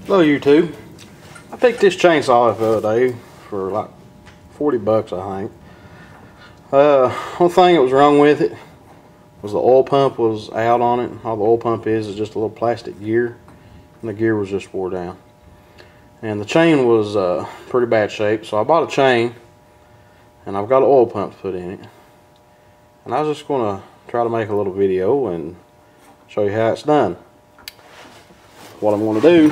Hello YouTube. I picked this chainsaw up the other day for like 40 bucks I think. One thing that was wrong with it was the oil pump was out on it. All the oil pump is just a little plastic gear, and the gear was just wore down. And the chain was pretty bad shape, so I bought a chain and I've got an oil pump to put in it. And I was just going to try to make a little video and show you how it's done. What I'm going to do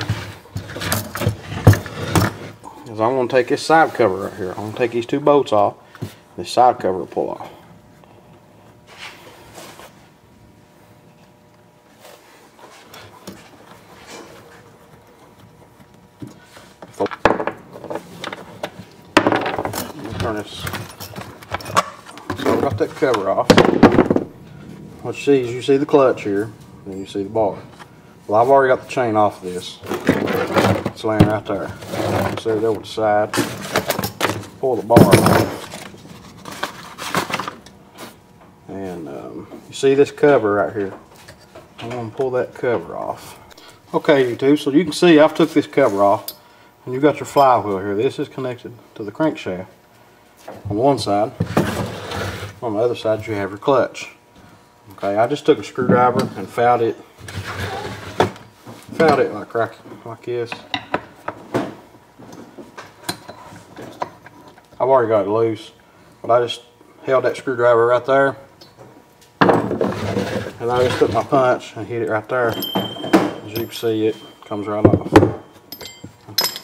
is I'm going to take this side cover right here. I'm going to take these two bolts off. This side cover will pull off. Turn this. So I've got that cover off. What you see is you see the clutch here, and you see the bar. Well, I've already got the chain off of this. It's laying right there. Set it over the side. Pull the bar off. And you see this cover right here. I'm going to pull that cover off. Okay, YouTube, so you can see I've took this cover off, and you've got your flywheel here. This is connected to the crankshaft on one side. On the other side you have your clutch. Okay, I just took a screwdriver and fouled it like this. I've already got it loose, but I just held that screwdriver right there, and I just took my punch and hit it right there. As you can see, it comes right off.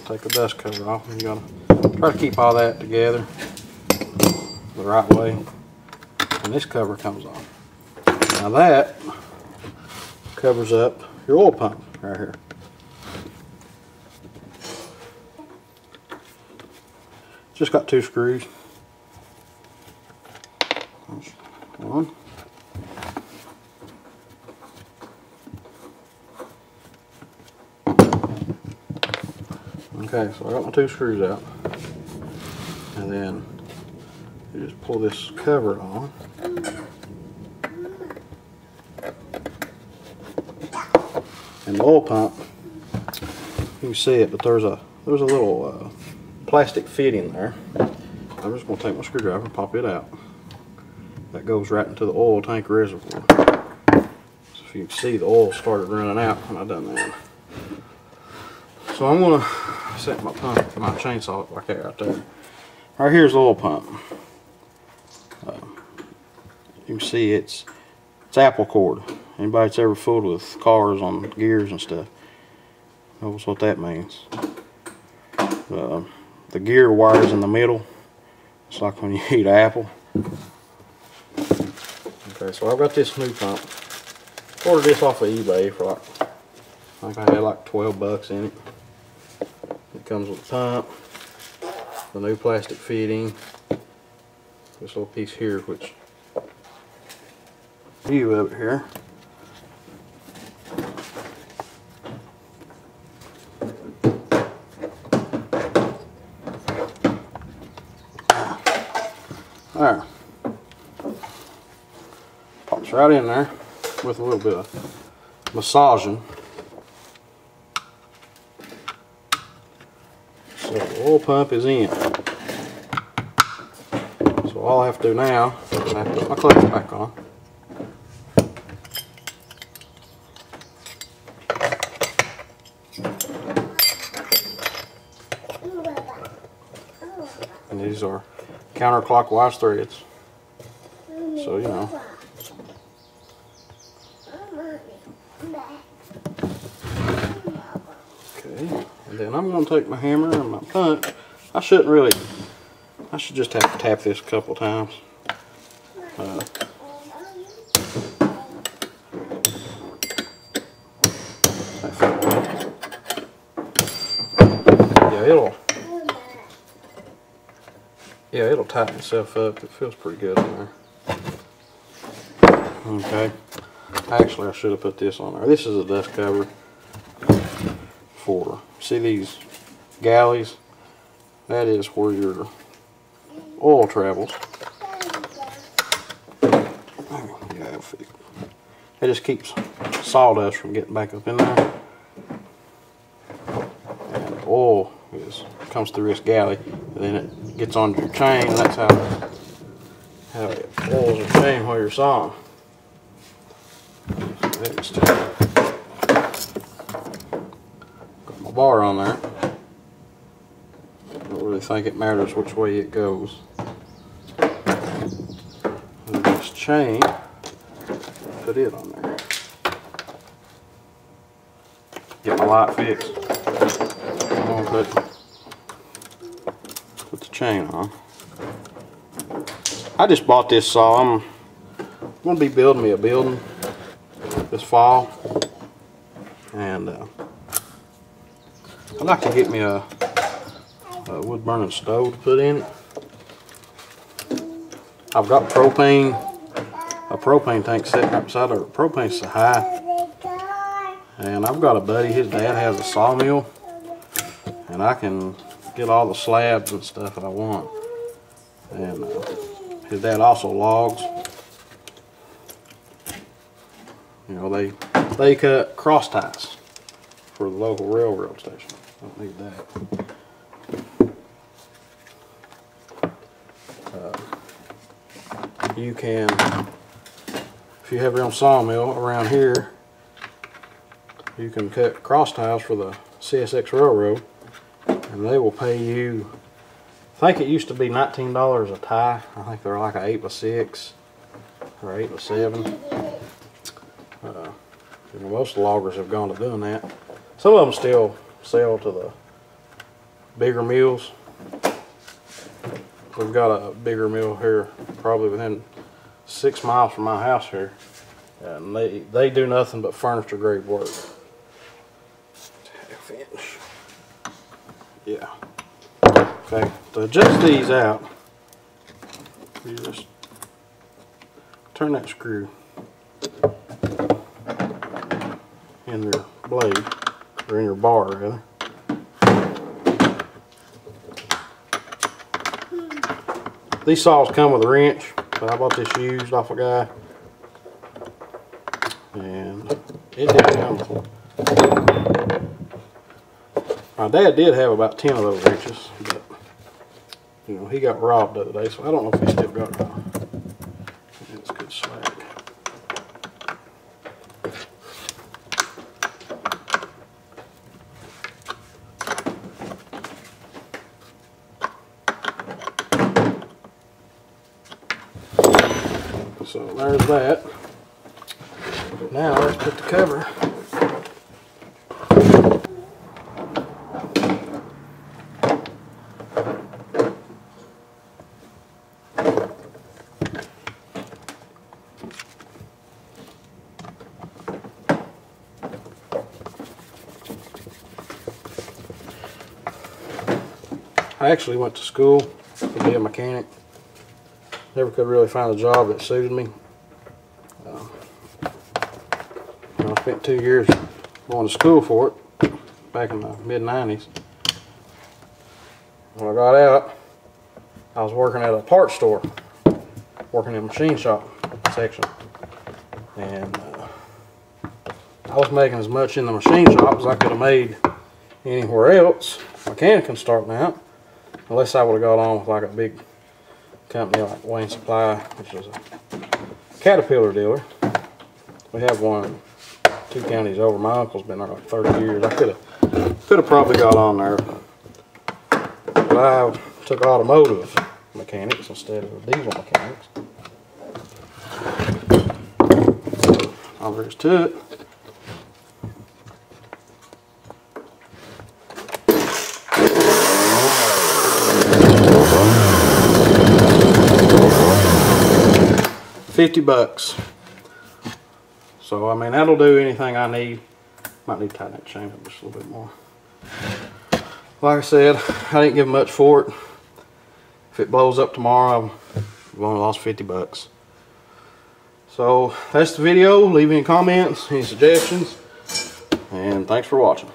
Take the dust cover off, and you gotta try to keep all that together the right way, and this cover comes off. Now that covers up your oil pump right here. Just got two screws. One. Okay, so I got my two screws out, and then you just pull this cover on. And the oil pump, you can see it, but there's a little plastic fitting there. I'm just going to take my screwdriver and pop it out. That goes right into the oil tank reservoir. So if you can see, the oil started running out when I done that. So I'm going to set my chainsaw like that right there. Right here's the oil pump. You can see it's apple cord. Anybody that's ever fooled with cars on gears and stuff knows what that means. The gear wire's in the middle. It's like when you eat an apple. Okay, so I've got this new pump. Ordered this off of eBay for like, I think I had like 12 bucks in it. It comes with the pump, the new plastic fitting, this little piece here, which view of it here. There. Pops right in there with a little bit of massaging. So the oil pump is in. So all I have to do now is I have to put my clutch back on. And these are counterclockwise threads, so you know. Okay, and then I'm going to take my hammer and my punch. I should just have to tap this a couple times. Yeah, it'll tighten itself up. It feels pretty good in there. Okay. Actually, I should have put this on there. This is a dust cover for, see these galleys? That is where your oil travels. Yeah, it just keeps sawdust from getting back up in there. comes through this galley, and then it gets on your chain, and that's how it pulls your chain while you're sawing. Next, got my bar on there. Don't really think it matters which way it goes. And this chain, put it on there. Get my light fixed. I'm gonna put the chain on. I just bought this saw. I'm gonna be building me a building this fall, and I'd like to get me a wood burning stove to put in it. I've got a propane tank sitting right beside it. Propane's so high, and I've got a buddy, his dad has a sawmill, and I can get all the slabs and stuff that I want. And his dad also logs. You know, they cut cross ties for the local railroad station. Don't need that. You can, if you have your own sawmill around here, you can cut cross ties for the CSX railroad, and they will pay you, I think it used to be $19 a tie. I think they're like an 8x6 or 8x7. You know, most of the loggers have gone to doing that. Some of them still sell to the bigger mills. We've got a bigger mill here, probably within 6 miles from my house here, and they do nothing but furniture grade work. Half inch. Yeah. Okay. To adjust these out, you just turn that screw in your blade, or in your bar rather. These saws come with a wrench, but I bought this used off a guy, and it didn't come with one. My dad did have about 10 of those wrenches, but you know, he got robbed the other day, so I don't know if he still got it. It's good slag. So there's that. Now let's put the cover. I actually went to school to be a mechanic. Never could really find a job that suited me. I spent 2 years going to school for it back in the mid-90s. When I got out, I was working at a parts store, working in the machine shop section, and I was making as much in the machine shop as I could have made anywhere else, mechanicing starting out, unless I would have got on with like a big company like Wayne Supply, which is a Caterpillar dealer. We have one in 2 counties over. My uncle's been there like 30 years. I could have probably got on there, but I took automotive mechanics instead of diesel mechanics. All there is to it. $50. So I mean, that'll do anything I need. Might need to tighten that chain up just a little bit more. Like I said, I didn't give much for it. If it blows up tomorrow, I've only lost $50. So that's the video. Leave any comments, any suggestions, and thanks for watching.